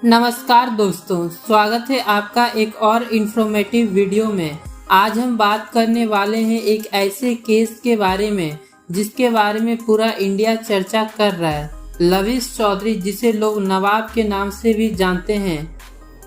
नमस्कार दोस्तों, स्वागत है आपका एक और इन्फॉर्मेटिव वीडियो में। आज हम बात करने वाले हैं एक ऐसे केस के बारे में जिसके बारे में पूरा इंडिया चर्चा कर रहा है। लविश चौधरी, जिसे लोग नवाब के नाम से भी जानते हैं।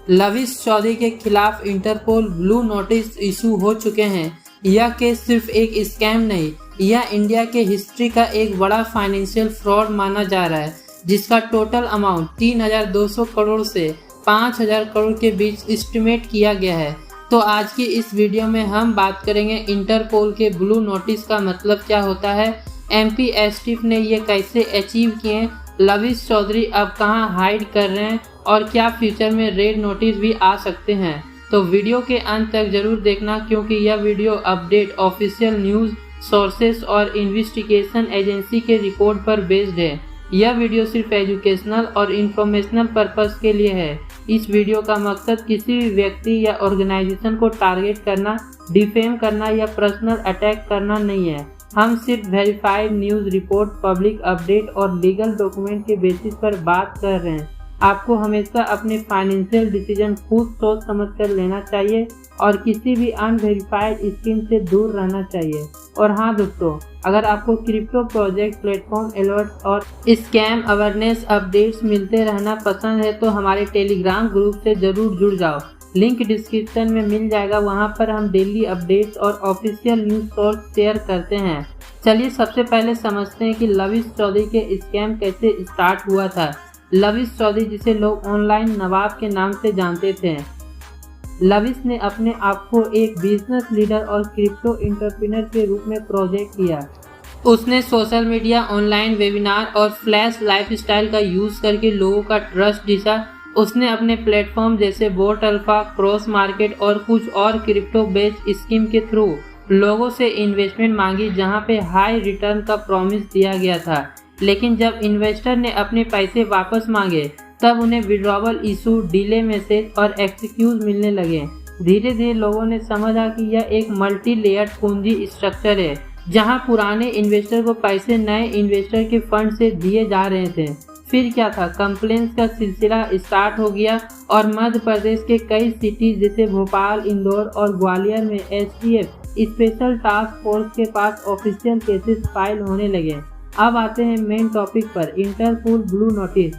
लविश चौधरी के खिलाफ इंटरपोल ब्लू नोटिस इशू हो चुके हैं। यह केस सिर्फ एक स्कैम नहीं, यह इंडिया के हिस्ट्री का एक बड़ा फाइनेंशियल फ्रॉड माना जा रहा है, जिसका टोटल अमाउंट 3,200 करोड़ से 5,000 करोड़ के बीच एस्टिमेट किया गया है। तो आज की इस वीडियो में हम बात करेंगे इंटरपोल के ब्लू नोटिस का मतलब क्या होता है, एमपी एसटीएफ ने ये कैसे अचीव किए, लविश चौधरी अब कहां हाइड कर रहे हैं और क्या फ्यूचर में रेड नोटिस भी आ सकते हैं। तो वीडियो के अंत तक जरूर देखना, क्योंकि यह video update official news sources और इन्वेस्टिगेशन एजेंसी के रिपोर्ट पर बेस्ड है। यह वीडियो सिर्फ एजुकेशनल और इंफॉर्मेशनल पर्पस के लिए है। इस वीडियो का मकसद किसी भी व्यक्ति या ऑर्गेनाइजेशन को टारगेट करना, डिफेम करना या पर्सनल अटैक करना नहीं है। हम सिर्फ verified news report, public update और लीगल डॉक्यूमेंट के बेसिस पर बात कर रहे हैं। आपको हमेशा अपने फाइनेंशियल डिसीजन खुद सोच समझ कर लेना चाहिए और किसी भी अनवेरिफाइड स्कीम से दूर रहना चाहिए। और हाँ दोस्तों, अगर आपको क्रिप्टो प्रोजेक्ट, प्लेटफॉर्म अलर्ट और स्कैम अवेयरनेस अपडेट्स मिलते रहना पसंद है तो हमारे टेलीग्राम ग्रुप से जरूर जुड़ जाओ। लिंक डिस्क्रिप्शन में मिल जाएगा। वहां पर हम डेली अपडेट्स और ऑफिशियल न्यूज सोर्स शेयर करते हैं। चलिए सबसे पहले समझते हैं कि लविश चौधरी के स्कैम कैसे स्टार्ट हुआ था। लविश चौधरी, जिसे लोग ऑनलाइन नवाब के नाम से जानते थे, लविश ने अपने आप को एक बिजनेस लीडर और क्रिप्टो एंटरप्रेन्योर के रूप में प्रोजेक्ट किया। उसने सोशल मीडिया, ऑनलाइन वेबिनार और फ्लैश लाइफस्टाइल का यूज करके लोगों का ट्रस्ट जीता। उसने अपने प्लेटफॉर्म जैसे बोट अल्फा, क्रॉस मार्केट और कुछ और क्रिप्टो बेस्ड स्कीम के थ्रू लोगों से इन्वेस्टमेंट मांगी, जहां पे हाई रिटर्न का प्रॉमिस दिया गया था। लेकिन जब इन्वेस्टर ने अपने पैसे वापस मांगे तब उन्हें विड्रॉवल इशू, डिले मैसेज और एक्सक्यूज मिलने लगे। धीरे धीरे लोगों ने समझा कि यह एक मल्टी लेयर्ड पूंजी स्ट्रक्चर है, जहां पुराने इन्वेस्टर को पैसे नए इन्वेस्टर के फंड से दिए जा रहे थे। फिर क्या था, कंप्लेंट्स का सिलसिला स्टार्ट हो गया और मध्य प्रदेश के कई सिटीज जैसे भोपाल, इंदौर और ग्वालियर में एसटीएफ स्पेशल टास्क फोर्स के पास ऑफिशियल केसेस फाइल होने लगे। अब आते हैं मेन टॉपिक पर, इंटरपोल ब्लू नोटिस।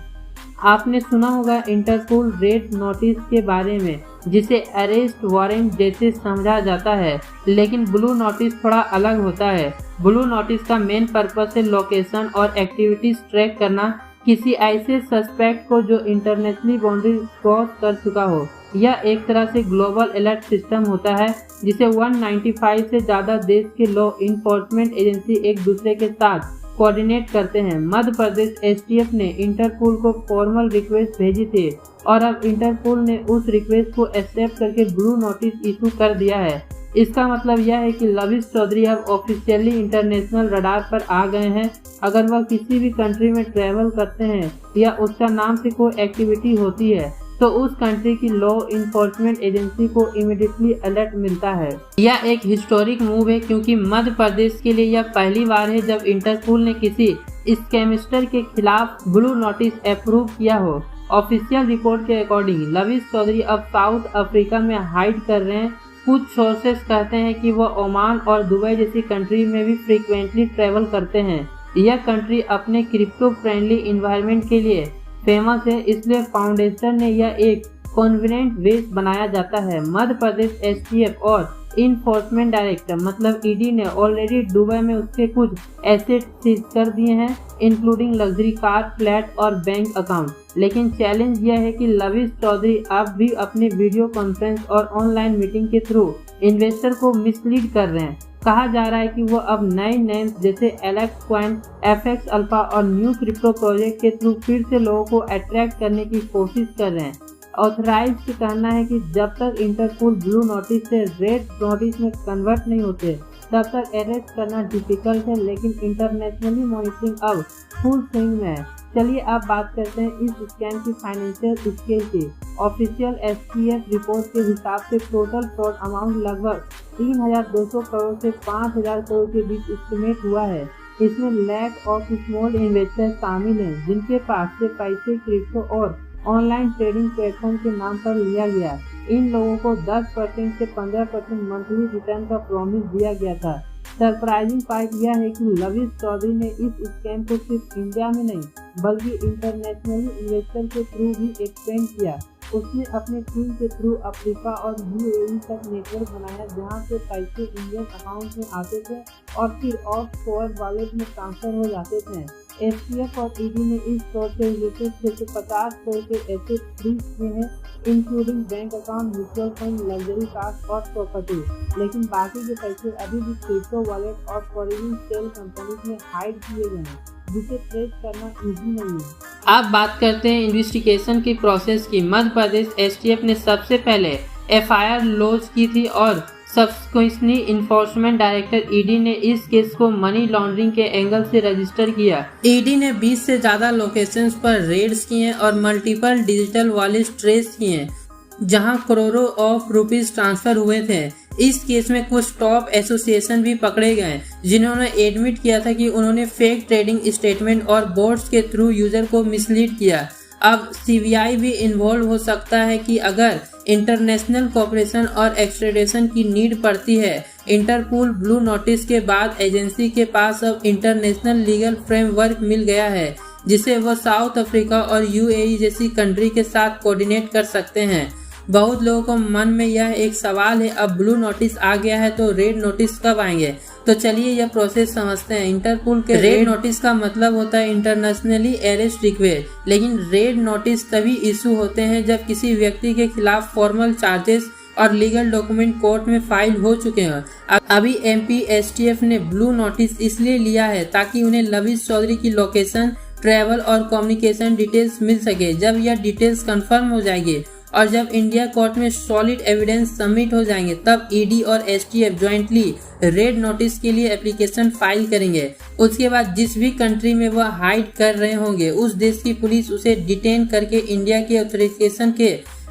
आपने सुना होगा इंटरपोल रेड नोटिस के बारे में, जिसे अरेस्ट वारंट जैसे समझा जाता है, लेकिन ब्लू नोटिस थोड़ा अलग होता है। ब्लू नोटिस का मेन पर्पस है लोकेशन और एक्टिविटीज ट्रैक करना किसी ऐसे सस्पेक्ट को जो इंटरनेशनल बाउंड्री क्रॉस कर चुका हो। यह एक तरह से ग्लोबल अलर्ट सिस्टम होता है, जिसे 195 से ज़्यादा देश के लॉ इन्फोर्समेंट एजेंसी एक दूसरे के साथ कोऑर्डिनेट करते हैं। मध्य प्रदेश एसटीएफ ने इंटरपोल को फॉर्मल रिक्वेस्ट भेजी थी और अब इंटरपोल ने उस रिक्वेस्ट को एक्सेप्ट करके ब्लू नोटिस इशू कर दिया है। इसका मतलब यह है कि लविश चौधरी अब ऑफिशियली इंटरनेशनल रडार पर आ गए हैं। अगर वह किसी भी कंट्री में ट्रैवल करते हैं या उसका नाम से कोई एक्टिविटी होती है तो उस कंट्री की लॉ इन्फोर्समेंट एजेंसी को इमीडिएटली अलर्ट मिलता है। यह एक हिस्टोरिक मूव है, क्योंकि मध्य प्रदेश के लिए यह पहली बार है जब इंटरपोल ने किसी स्कैमस्टर के खिलाफ ब्लू नोटिस अप्रूव किया हो। ऑफिशियल रिपोर्ट के अकॉर्डिंग लविश चौधरी अब साउथ अफ्रीका में हाइड कर रहे हैं। कुछ सोर्सेस कहते हैं कि वह ओमान और दुबई जैसी कंट्री में भी फ्रीक्वेंटली ट्रैवल करते हैं। यह कंट्री अपने क्रिप्टो फ्रेंडली इन्वायरमेंट के लिए फेमस है, इसलिए फाउंडेशन ने यह एक कन्वीनिएंट वे बनाया जाता है। मध्य प्रदेश एसटीएफ और इन्फोर्समेंट डायरेक्टर मतलब ईडी ने ऑलरेडी दुबई में उसके कुछ एसेट सीज कर दिए हैं, इंक्लूडिंग लग्जरी कार, फ्लैट और बैंक अकाउंट। लेकिन चैलेंज यह है कि लविश चौधरी अब भी अपने वीडियो कॉन्फ्रेंस और ऑनलाइन मीटिंग के थ्रू इन्वेस्टर को मिसलीड कर रहे हैं। कहा जा रहा है कि वो अब नए नेम्स जैसे एलेक्स कॉइन, एफएक्स अल्फा और न्यू क्रिप्टो प्रोजेक्ट के थ्रू फिर से लोगों को अट्रैक्ट करने की कोशिश कर रहे हैं। ऑथराइज का कहना है कि जब तक इंटरपोल ब्लू नोटिस से रेड नोटिस में कन्वर्ट नहीं होते तब तक अरेस्ट करना डिफिकल्ट है, लेकिन इंटरनेशनली मॉनिटरिंग अब फुल स्विंग में है। चलिए अब बात करते हैं इस स्कैम की फाइनेंशियल स्केल की। ऑफिशियल एसटीएफ रिपोर्ट के हिसाब से टोटल फ्रॉड अमाउंट लगभग 3,200 करोड़ से 5,000 करोड़ के बीच एस्टिमेट हुआ है। इसमें लैक ऑफ स्मॉल इन्वेस्टर शामिल हैं, जिनके पास से पैसे क्रिप्टो और ऑनलाइन ट्रेडिंग प्लेटफॉर्म के नाम पर लिया गया। इन लोगों को 10% से 15% मंथली रिटर्न का प्रॉमिस दिया गया था। सरप्राइजिंग पार्ट यह है कि लविश चौधरी ने इस स्कैम को सिर्फ इंडिया में नहीं बल्कि इंटरनेशनली इन्वेस्टर के थ्रू भी एक्सपेंड किया। उसने अपने टीम के थ्रू अफ्रीका और यूएई तक नेटवर्क बनाया जहां से पैसे इंडियन अकाउंट में आते थे और फिर ऑफ शोर वॉलेट में ट्रांसफर हो जाते थे। एसटीएफ और ईडी ने इस फ्रॉड से रिलेटेड 650 करोड़ के एसेट फ्रीज किए हैं, including bank account, mutual fund, luxury cars और प्रॉपर्टी। लेकिन बाकी के पैसे अभी भी क्रिप्टो वॉलेट और फॉरेन सेल कंपनीज में हाइड किए गए हैं, जिसे ट्रेस करना इजी नहीं है। अब बात करते हैं इन्वेस्टिगेशन की प्रोसेस की। मध्य प्रदेश एसटीएफ ने सबसे पहले एफआईआर लॉन्च की थी और सब्सिक्वेंटली इन्फोर्समेंट डायरेक्टर ईडी ने इस केस को मनी लॉन्ड्रिंग के एंगल से रजिस्टर किया। ईडी ने 20 से ज्यादा लोकेशंस पर रेड्स किए और मल्टीपल डिजिटल वॉलेट्स ट्रेस किए जहां करोड़ों ऑफ रुपीस ट्रांसफर हुए थे। इस केस में कुछ टॉप एसोसिएशन भी पकड़े गए जिन्होंने एडमिट किया था कि उन्होंने फेक ट्रेडिंग स्टेटमेंट और बोट्स के थ्रू यूजर को मिसलीड किया। अब सीबीआई भी इन्वॉल्व हो सकता है कि अगर इंटरनेशनल कोऑपरेशन और एक्सट्रेडिशन की नीड पड़ती है। इंटरपोल ब्लू नोटिस के बाद एजेंसी के पास अब इंटरनेशनल लीगल फ्रेमवर्क मिल गया है जिसे वह साउथ अफ्रीका और यूएई जैसी कंट्री के साथ कोऑर्डिनेट कर सकते हैं। बहुत लोगों को मन में यह एक सवाल है, अब ब्लू नोटिस आ गया है तो रेड नोटिस कब आएंगे? तो चलिए यह प्रोसेस समझते हैं। इंटरपोल के रेड नोटिस का मतलब होता है इंटरनेशनली अरेस्ट रिक्वेस्ट, लेकिन रेड नोटिस तभी इशू होते हैं जब किसी व्यक्ति के खिलाफ फॉर्मल चार्जेस और लीगल डॉक्यूमेंट कोर्ट में फाइल हो चुके हैं। अभी एमपी एसटीएफ ने ब्लू नोटिस इसलिए लिया है ताकि उन्हें लविश चौधरी की लोकेशन, ट्रैवल और कम्युनिकेशन डिटेल्स मिल सके। जब यह डिटेल्स कंफर्म हो जाएगी और जब इंडिया कोर्ट में सॉलिड एविडेंस सबमिट हो जाएंगे तब ईडी और एसटीएफ ज्वाइंटली रेड नोटिस के लिए एप्लीकेशन फाइल करेंगे। उसके बाद जिस भी कंट्री में वह हाइड कर रहे होंगे उस देश की पुलिस उसे डिटेन करके इंडिया के ऑथराइजेशन के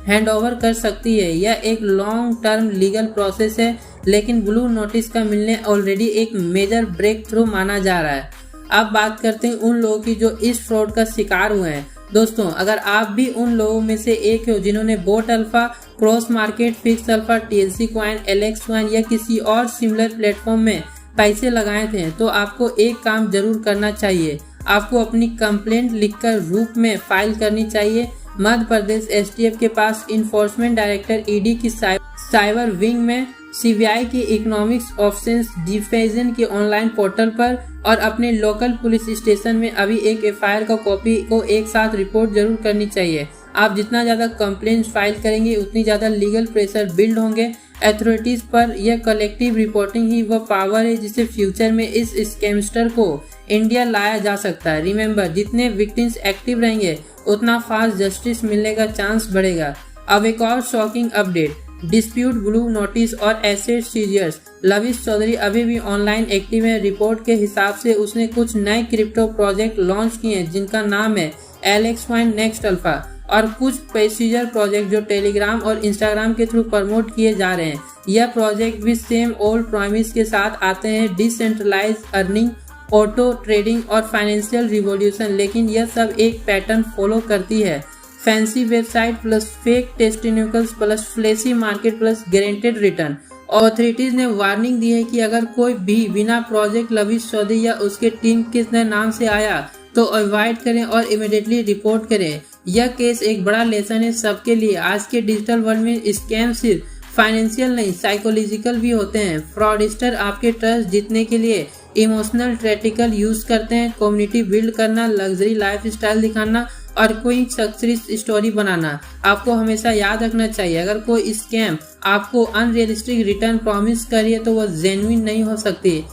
हैंड ओवर कर सकती है। यह एक लॉन्ग टर्म लीगल प्रोसेस है, लेकिन ब्लू नोटिस का मिलने ऑलरेडी एक मेजर ब्रेक थ्रू माना जा रहा है। अब बात करते हैं उन लोगों की जो इस फ्रॉड का शिकार हुए हैं। दोस्तों, अगर आप भी उन लोगों में से एक हो जिन्होंने boat alpha, cross market, fix alpha, TLC coin, Alex coin या किसी और सिमिलर प्लेटफॉर्म में पैसे लगाए थे तो आपको एक काम जरूर करना चाहिए। आपको अपनी कंप्लेंट लिखकर रूप में फाइल करनी चाहिए। मध्य प्रदेश एसटीएफ के पास इन्फोर्समेंट डायरेक्टर ईडी की साइबर विंग में, सीबीआई की इकोनॉमिक्स ऑप्शंस डिफेजन के ऑनलाइन पोर्टल पर और अपने लोकल पुलिस स्टेशन में अभी एक एफआईआर का कॉपी को एक साथ रिपोर्ट जरूर करनी चाहिए। आप जितना ज्यादा कंप्लेंट फाइल करेंगे उतनी ज्यादा लीगल प्रेशर बिल्ड होंगे अथॉरिटीज पर। यह कलेक्टिव रिपोर्टिंग ही वह पावर है जिससे फ्यूचर में इस स्कैमस्टर को इंडिया लाया जा सकता है। रिमेंबर, जितने विक्टिम्स एक्टिव रहेंगे उतना फास्ट जस्टिस मिलने का चांस बढ़ेगा। अब एक और shocking update, dispute, blue notice और एसेट सीजर्स। लविश चौधरी अभी भी ऑनलाइन एक्टिव है। रिपोर्ट के हिसाब से उसने कुछ नए क्रिप्टो प्रोजेक्ट लॉन्च किए हैं जिनका नाम है एलेक्स कॉइन, नेक्स्ट अल्फा और कुछ पैसेंजर प्रोजेक्ट जो टेलीग्राम और इंस्टाग्राम के थ्रू प्रमोट किए जा रहे हैं। यह प्रोजेक्ट भी सेम ओल्ड प्रॉमिस के साथ आते हैं, डिसेंट्रलाइज अर्निंग, ऑटो ट्रेडिंग और फाइनेंशियल रिवॉल्यूशन, लेकिन यह सब एक पैटर्न फॉलो करती है। Fancy website plus fake testimonials plus flashy market plus guaranteed return. Authorities ने वार्निंग दी है कि अगर कोई भी बिना प्रोजेक्ट लविश चौधरी या उसके टीम के नाम से आया तो अवॉइड करें और इमीडिएटली रिपोर्ट करें। यह केस एक बड़ा लेसन है सबके लिए। आज के डिजिटल वर्ल्ड में स्कैम सिर्फ फाइनेंशियल नहीं, साइकोलॉजिकल भी होते हैं। फ्रॉडस्टर आपके ट्रस्ट जीतने के लिए इमोशनल ट्रैक्टिकल यूज करते हैं, कम्युनिटी बिल्ड करना, लग्जरी लाइफ स्टाइल दिखाना और कोई सक्सेस स्टोरी बनाना। आपको हमेशा याद रखना चाहिए, अगर कोई स्कैम आपको अनरियलिस्टिक रिटर्न प्रॉमिस करिए तो वह जेन्युइन नहीं हो सकती।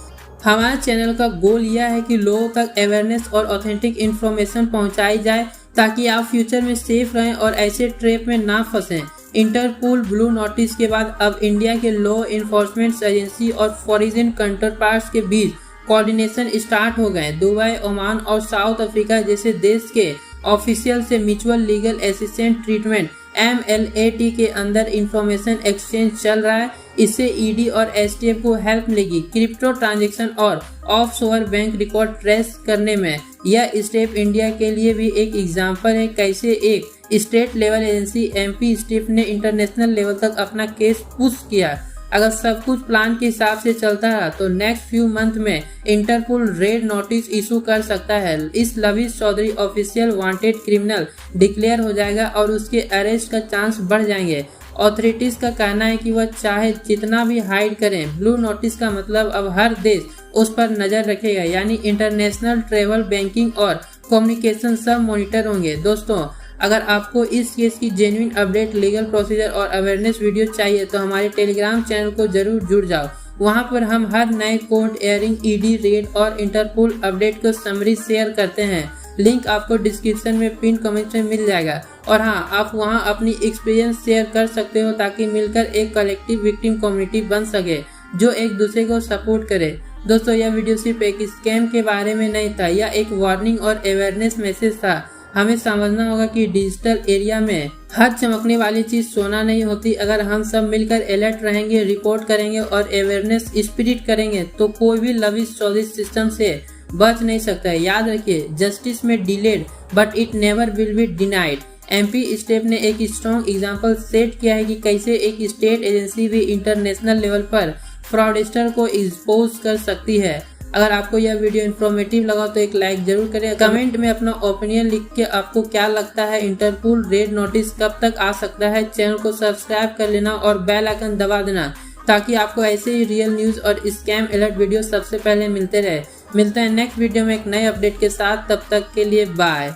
हमारे चैनल का गोल यह है कि लोगों तक अवेयरनेस और ऑथेंटिक इन्फॉर्मेशन पहुंचाई जाए ताकि आप फ्यूचर में सेफ रहें और ऐसे ट्रैप में ना फंसें। इंटरपोल ब्लू नोटिस के बाद अब इंडिया के लॉ इन्फोर्समेंट एजेंसी और फॉरेन काउंटरपार्ट्स के बीच कोऑर्डिनेशन स्टार्ट हो गए। दुबई, ओमान और साउथ अफ्रीका जैसे देश के ऑफिशियल से mutual legal assistant treatment MLAT के अंदर इंफॉर्मेशन एक्सचेंज चल रहा है। इससे ईडी और एसटीएफ को हेल्प मिलेगी क्रिप्टो ट्रांजैक्शन और ऑफशोर बैंक रिकॉर्ड ट्रेस करने में। यह स्टेप इंडिया के लिए भी एक एग्जाम्पल है कैसे एक state level agency MP step ने इंटरनेशनल लेवल तक अपना केस पुश किया। अगर सब कुछ प्लान के हिसाब से चलता रहा तो नेक्स्ट फ्यू मंथ में इंटरपोल रेड नोटिस इशू कर सकता है। इस Lavish Chaudhary official wanted criminal declare हो जाएगा और उसके अरेस्ट का चांस बढ़ जाएंगे। ऑथोरिटीज का कहना है कि वह चाहे जितना भी हाइड करें, ब्लू नोटिस का मतलब अब हर देश उस पर नजर रखेगा, यानी इंटरनेशनल ट्रेवल, बैंकिंग और कम्युनिकेशन सब मॉनिटर होंगे। दोस्तों, अगर आपको इस केस की जेन्युइन अपडेट, लीगल प्रोसीजर और अवेयरनेस वीडियो चाहिए तो हमारे टेलीग्राम चैनल को जरूर जुड़ जाओ। वहां पर हम हर नए कोर्ट एयरिंग, ईडी रेड और इंटरपोल अपडेट को समरी शेयर करते हैं। लिंक आपको डिस्क्रिप्शन में पिन कमेंट में मिल जाएगा। और हाँ, आप वहां अपनी एक्सपीरियंस शेयर कर सकते हो ताकि मिलकर एक कलेक्टिव विक्टिम कम्युनिटी बन सके जो एक दूसरे को सपोर्ट करे। दोस्तों, यह वीडियो सिर्फ एक स्कैम के बारे में नहीं था, यह एक वार्निंग और अवेयरनेस मैसेज था। हमें समझना होगा कि डिजिटल एरिया में हर चमकने वाली चीज सोना नहीं होती। अगर हम सब मिलकर अलर्ट रहेंगे, रिपोर्ट करेंगे और अवेयरनेस स्पिरिट करेंगे तो कोई भी लविश चौधरी सिस्टम से बच नहीं सकता है। याद रखिए, जस्टिस में delayed but it never will be denied. MP step ने एक स्ट्रॉन्ग एग्जाम्पल सेट किया है कि कैसे एक स्टेट एजेंसी भी इंटरनेशनल लेवल पर फ्रॉडस्टर को एक्सपोज कर सकती है। अगर आपको यह वीडियो इन्फॉर्मेटिव लगा तो एक लाइक जरूर करें। कमेंट में अपना ओपिनियन लिख के आपको क्या लगता है इंटरपोल रेड नोटिस कब तक आ सकता है। चैनल को सब्सक्राइब कर लेना और बेल आइकन दबा देना ताकि आपको ऐसे ही रियल न्यूज और स्कैम अलर्ट वीडियो सबसे पहले मिलते रहे। मिलते हैं नेक्स्ट वीडियो में एक नए अपडेट के साथ, तब तक के लिए बाय।